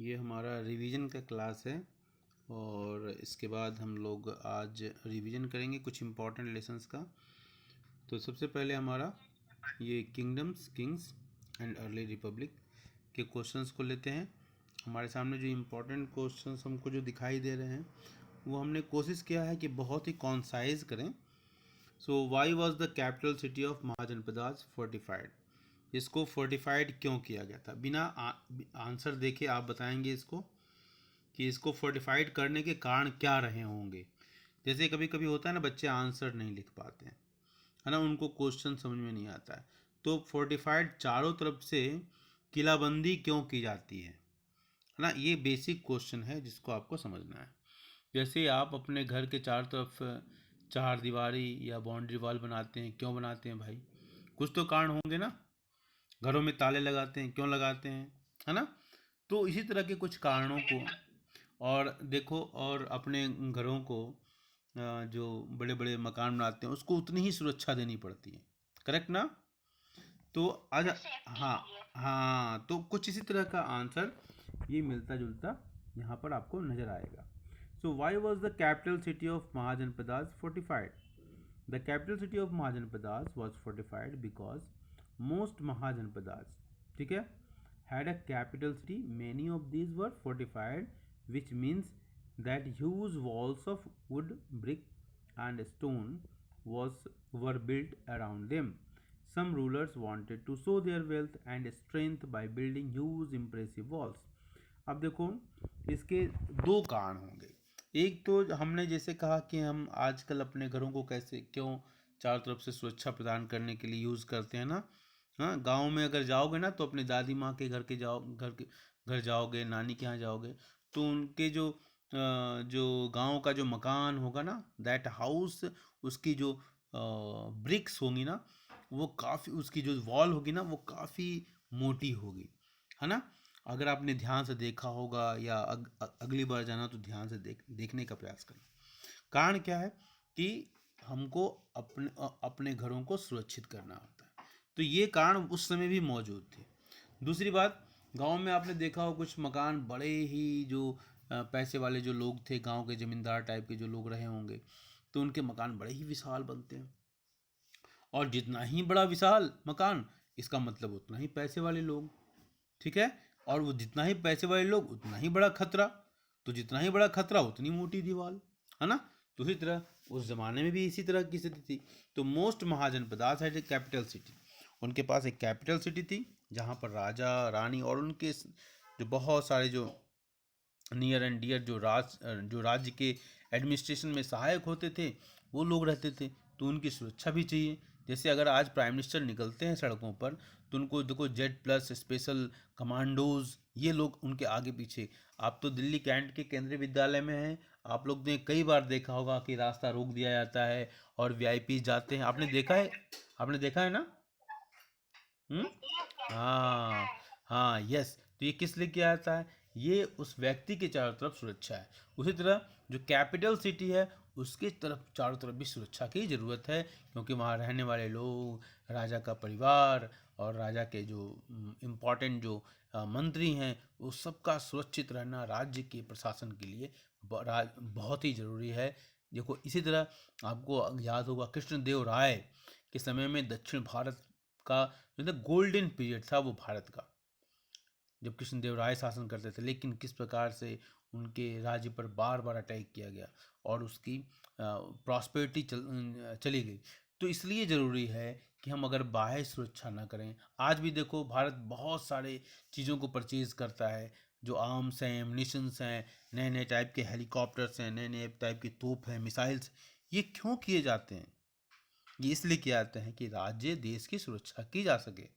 ये हमारा रिवीजन का क्लास है और इसके बाद हम लोग आज रिवीजन करेंगे कुछ इम्पोर्टेंट लेसन्स का। तो सबसे पहले हमारा ये किंग्स एंड अर्ली रिपब्लिक के क्वेश्चंस को लेते हैं। हमारे सामने जो इम्पोर्टेंट क्वेश्चंस हमको जो दिखाई दे रहे हैं वो हमने कोशिश किया है कि बहुत ही कॉन्साइज करें। So why was the capital city of mahajanapadas fortified? इसको फोर्टिफाइड क्यों किया गया था? बिना आंसर देखे आप बताएंगे इसको कि इसको फोर्टिफाइड करने के कारण क्या रहे होंगे। जैसे कभी कभी होता है ना, बच्चे आंसर नहीं लिख पाते हैं, है ना, उनको क्वेश्चन समझ में नहीं आता है। तो फोर्टिफाइड चारों तरफ से किलाबंदी क्यों की जाती है ना, ये बेसिक क्वेश्चन है जिसको आपको समझना है। जैसे आप अपने घर के चारों तरफ चार दीवारी या बाउंड्री वॉल बनाते हैं, क्यों बनाते हैं भाई? कुछ तो कारण होंगे ना। घरों में ताले लगाते हैं, क्यों लगाते हैं, है ना। तो इसी तरह के कुछ कारणों को, और देखो, और अपने घरों को जो बड़े बड़े मकान बनाते हैं उसको उतनी ही सुरक्षा देनी पड़ती है, करेक्ट ना। तो आज हाँ, हाँ, तो कुछ इसी तरह का आंसर ये मिलता जुलता यहाँ पर आपको नजर आएगा। So why was the capital city of mahajanapadas fortified? The capital city of mahajanapadas was fortified because most mahajanapadas, ठीक है, had a capital city. Many of these were fortified, which means that huge walls of wood, brick, and stone were built around them. Some rulers wanted to show their wealth and strength by building huge impressive walls. अब देखो, इसके दो कारण होंगे। एक तो हमने जैसे कहा कि हम आजकल अपने घरों को कैसे क्यों चारों तरफ से सुरक्षा प्रदान करने के लिए यूज़ करते हैं ना। हाँ, गांव में अगर जाओगे ना तो अपनी दादी माँ के घर जाओगे, नानी के यहाँ जाओगे, तो उनके जो गांव का जो मकान होगा ना, दैट हाउस, उसकी जो ब्रिक्स होंगी ना, वो काफ़ी, उसकी जो वॉल होगी ना वो काफ़ी मोटी होगी, है ना। अगर आपने ध्यान से देखा होगा या अगली बार जाना तो ध्यान से देखने का प्रयास करना। कारण क्या है कि हमको अपने घरों को सुरक्षित करना होता है, तो ये कारण उस समय भी मौजूद थे। दूसरी बात, गांव में आपने देखा हो कुछ मकान बड़े ही जो पैसे वाले जो लोग थे, गांव के जमींदार टाइप के जो लोग रहे होंगे, तो उनके मकान बड़े ही विशाल बनते हैं। और जितना ही बड़ा विशाल मकान, इसका मतलब उतना ही पैसे वाले लोग, ठीक है। और वो जितना ही पैसे वाले लोग उतना ही बड़ा खतरा, तो जितना ही बड़ा खतरा उतनी मोटी दीवार, है ना। तो उसी तरह उस जमाने में भी इसी तरह की स्थिति थी। तो मोस्ट महाजनपदास है कैपिटल सिटी, उनके पास एक कैपिटल सिटी थी जहाँ पर राजा रानी और उनके जो बहुत सारे जो नियर एंड डियर जो राज्य के एडमिनिस्ट्रेशन में सहायक होते थे वो लोग रहते थे। तो उनकी सुरक्षा भी चाहिए। जैसे अगर आज प्राइम मिनिस्टर निकलते हैं सड़कों पर तो उनको देखो, जेड प्लस, स्पेशल कमांडोज, ये लोग उनके आगे पीछे। आप तो दिल्ली कैंट के केंद्रीय विद्यालय में हैं, आप लोग ने कई बार देखा होगा कि रास्ता रोक दिया जाता है और वीआईपी जाते हैं। आपने देखा है ना। हम्म। हाँ, हाँ, यस। तो ये किस लिए किया जाता है? ये उस व्यक्ति के चारों तरफ सुरक्षा है। उसी तरह जो कैपिटल सिटी है उसके तरफ चारों तरफ भी सुरक्षा की ज़रूरत है, क्योंकि वहाँ रहने वाले लोग, राजा का परिवार और राजा के जो इम्पोर्टेंट जो मंत्री हैं, वो सबका सुरक्षित रहना राज्य के प्रशासन के लिए बहुत ही ज़रूरी है। देखो, इसी तरह आपको याद होगा कृष्णदेव राय के समय में दक्षिण भारत का जो गोल्डन पीरियड था वो भारत का, जब कृष्णदेव राय शासन करते थे। लेकिन किस प्रकार से उनके राज्य पर बार बार अटैक किया गया और उसकी प्रॉस्पेरिटी चली गई। तो इसलिए ज़रूरी है कि हम अगर बाह्य सुरक्षा ना करें। आज भी देखो, भारत बहुत सारे चीज़ों को परचेज करता है, जो आर्म्स हैं, एमुनिशंस हैं, नए नए टाइप के हेलीकॉप्टर्स हैं, नए नए टाइप की तोप हैं, मिसाइल्स। ये क्यों किए जाते हैं? ये इसलिए किया जाता है कि राज्य देश की सुरक्षा की जा सके।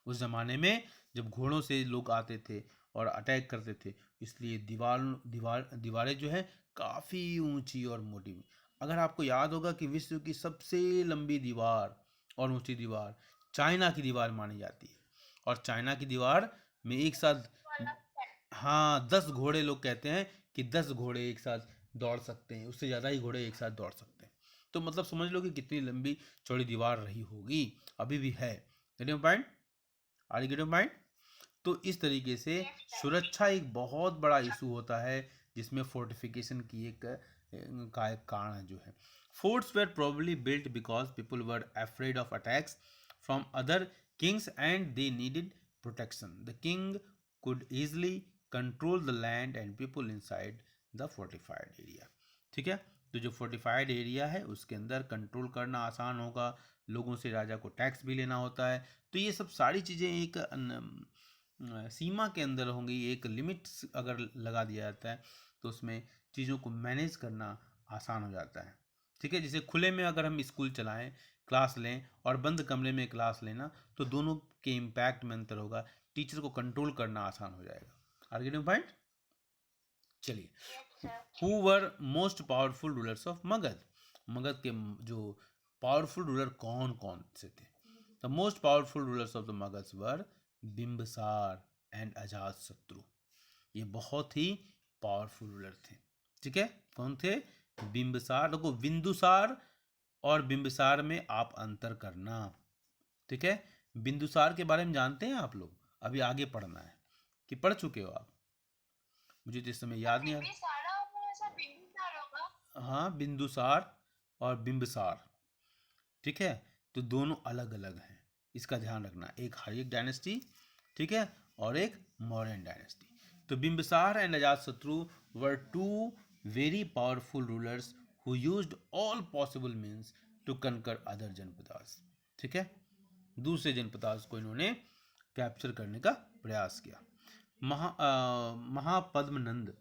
उस ज़माने में जब घोड़ों से लोग आते थे और अटैक करते थे, इसलिए दीवारें जो है काफ़ी ऊंची और मोटी। अगर आपको याद होगा कि विश्व की सबसे लंबी दीवार और ऊंची दीवार चाइना की दीवार मानी जाती है। और चाइना की दीवार में एक साथ, हाँ, 10 घोड़े, लोग कहते हैं कि 10 घोड़े एक साथ दौड़ सकते हैं, उससे ज़्यादा ही घोड़े एक साथ दौड़ सकते हैं। तो मतलब समझ लो कि कितनी लंबी चौड़ी दीवार रही होगी, अभी भी है। Getting point? Are you getting point? तो इस तरीके से सुरक्षा एक बहुत बड़ा इशू होता है जिसमें फोर्टिफिकेशन की एक कारण जो है। Forts were probably built because people were afraid of attacks from other kings and they needed protection. The king could easily control the land and people inside the fortified area। ठीक है, तो जो fortified area है उसके अंदर control करना आसान होगा, लोगों से राजा को टैक्स भी लेना होता है। तो ये सब सारी चीज़ें एक सीमा के अंदर होंगी, एक लिमिट्स अगर लगा दिया जाता है तो उसमें चीज़ों को मैनेज करना आसान हो जाता है। ठीक है, जैसे खुले में अगर हम स्कूल चलाएं, क्लास लें और बंद कमरे में क्लास लेना, तो दोनों के इम्पैक्ट में अंतर होगा, टीचर को कंट्रोल करना आसान हो जाएगा। Are getting point? चलिए, who were most powerful rulers of Magadha? Magadha के जो पावरफुल रूलर कौन कौन से थे? The most powerful rulers of the Magadha were Bimbisara and Ajatashatru. ये बहुत ही पावरफुल रूलर थे। ठीक है, कौन थे? बिंबिसार। देखो, बिंदुसार और बिंबिसार में आप अंतर करना। ठीक है, बिंदुसार के बारे में जानते हैं आप लोग? अभी आगे पढ़ना है कि पढ़ चुके हो आप? मुझे तो इस समय याद नहीं आ रहा। हाँ, बिंदुसार और बिंबिसार। ठीक है, तो दोनों अलग अलग हैं, इसका ध्यान रखना। एक हर्यक डायनेस्टी, ठीक है, और एक मौर्यन डायनेस्टी। तो Bimbisara and Ajatashatru were two very powerful rulers who used all possible means to conquer other janapadas. ठीक है, दूसरे जनपदास को इन्होंने कैप्चर करने का प्रयास किया। महापद्मनंद।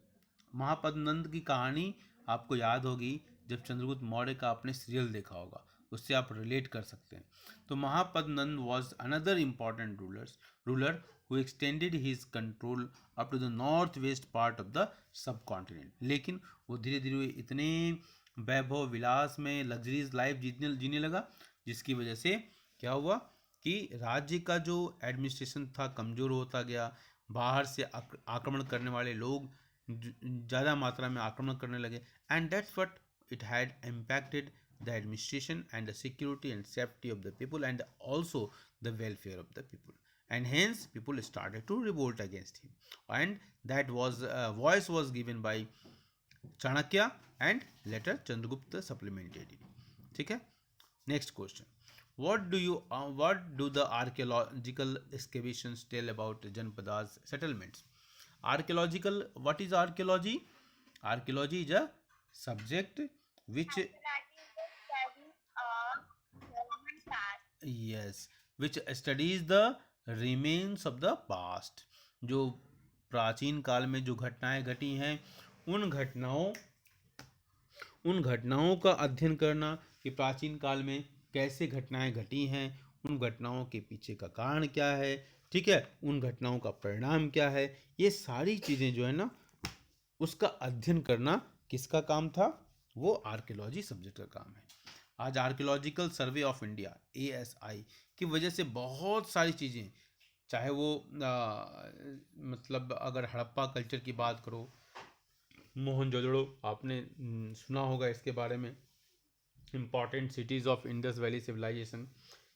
महापद्मनंद की कहानी आपको याद होगी, जब चंद्रगुप्त मौर्य का आपने सीरियल देखा होगा, उससे आप रिलेट कर सकते हैं। तो Mahapadmananda was another important ruler who extended his control up to the north west part of the subcontinent. लेकिन वो धीरे धीरे इतने वैभव विलास में लग्जरीज लाइफ जीने लगा, जिसकी वजह से क्या हुआ कि राज्य का जो एडमिनिस्ट्रेशन था कमज़ोर होता गया। बाहर से आक्रमण करने वाले लोग ज़्यादा मात्रा में आक्रमण करने लगे, and that's what it had impacted the administration and the security and safety of the people and also the welfare of the people, and hence people started to revolt against him, and that was voice was given by Chanakya and later Chandragupta supplemented it. ठीक है, next question. What do the archaeological excavations tell about Janpada's settlements? What is archaeology? Archaeology is a subject which which studies the remains of the past। जो प्राचीन काल में जो घटनाएं घटी हैं, उन घटनाओं का अध्ययन करना कि प्राचीन काल में कैसे घटनाएं घटी हैं, उन घटनाओं के पीछे का कारण क्या है, ठीक है, उन घटनाओं का परिणाम क्या है, ये सारी चीज़ें जो है ना, उसका अध्ययन करना किसका काम था? वो आर्कियोलॉजी सब्जेक्ट का काम है। आज archaeological survey of India ASI की वजह से बहुत सारी चीज़ें, चाहे वो मतलब अगर हड़प्पा कल्चर की बात करो, मोहनजोदड़ो आपने सुना होगा इसके बारे में, important cities of Indus valley civilisation.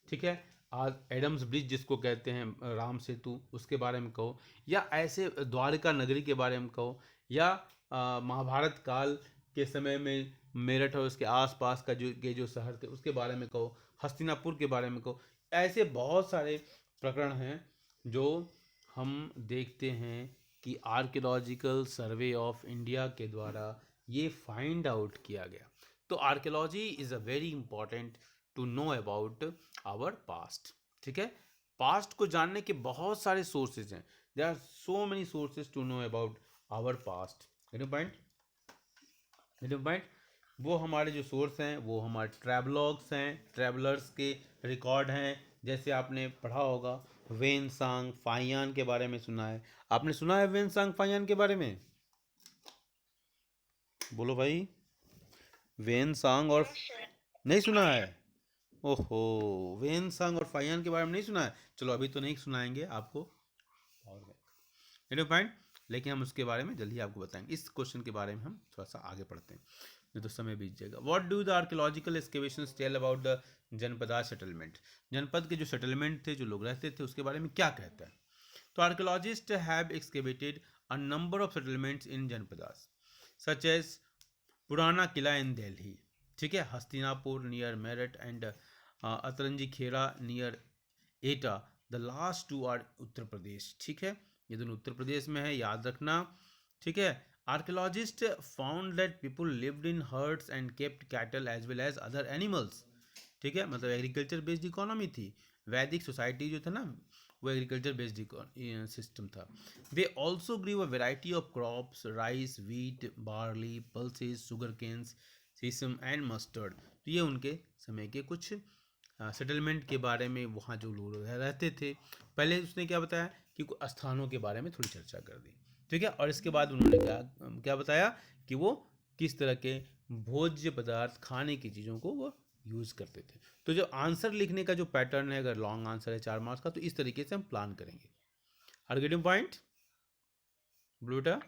ठीक है, आज एडम्स ब्रिज जिसको कहते हैं, राम सेतु, उसके बारे में कहो, या ऐसे द्वारका नगरी के बारे में कहो, या महाभारत काल के समय में मेरठ और उसके आसपास का जो शहर थे उसके बारे में कहो, हस्तिनापुर के बारे में कहो। ऐसे बहुत सारे प्रकरण हैं जो हम देखते हैं कि आर्कियोलॉजिकल सर्वे ऑफ इंडिया के द्वारा ये फाइंड आउट किया गया। तो archaeology is a very important to know about our past. ठीक है, पास्ट को जानने के बहुत सारे सोर्सेज हैं। There are so many sources to know about our past. Point वो हमारे जो सोर्स हैं वो हमारे ट्रैवलॉग्स हैं, ट्रैवलर्स के रिकॉर्ड हैं। जैसे आपने पढ़ा होगा वेनसांग फाहियान के बारे में सुना है। आपने सुना है वेनसांग फाहियान के बारे में? बोलो भाई, वेनसांग और नहीं सुना है? ओहो, वेनसांग और फाहियान के बारे में नहीं सुना है? चलो अभी तो नहीं सुनाएंगे आपको, पॉइंट, लेकिन हम उसके बारे में जल्दी आपको बताएंगे। इस क्वेश्चन के बारे में हम थोड़ा सा आगे पढ़ते हैं, नहीं तो समय बीत जाएगा। What do the archaeological excavations tell about the janapada settlement? जनपद के जो सेटलमेंट थे, जो लोग रहते थे, उसके बारे में क्या कहता है? तो archaeologists have excavated a number of settlements in janapadas such as Purana Qila in Delhi, ठीक है, Hastinapur near Meerut and Atranji Khera near Etah. The last two are Uttar Pradesh, ठीक है, ये दोनों उत्तर प्रदेश में है, याद रखना, ठीक है। Archaeologists found that people lived in herds and kept cattle as well as other animals, ठीक है, मतलब एग्रीकल्चर बेस्ड इकोनॉमी थी। वैदिक सोसाइटी जो था ना वो एग्रीकल्चर बेस्ड सिस्टम था। They also grew a variety of crops, rice, wheat, barley, pulses, sugar canes, sesame and mustard. तो ये उनके समय के कुछ सेटलमेंट के बारे में, वहाँ जो लोग रहते थे। पहले उसने क्या बताया कि कुछ स्थानों के बारे में थोड़ी चर्चा कर दी, ठीक है, और इसके बाद उन्होंने क्या बताया कि वो किस तरह के भोज्य पदार्थ, खाने की चीज़ों को वो यूज़ करते थे। तो जो आंसर लिखने का जो पैटर्न है, अगर लॉन्ग आंसर है 4 मार्क्स का, तो इस तरीके से हम प्लान करेंगे। Are getting point ब्लूटा?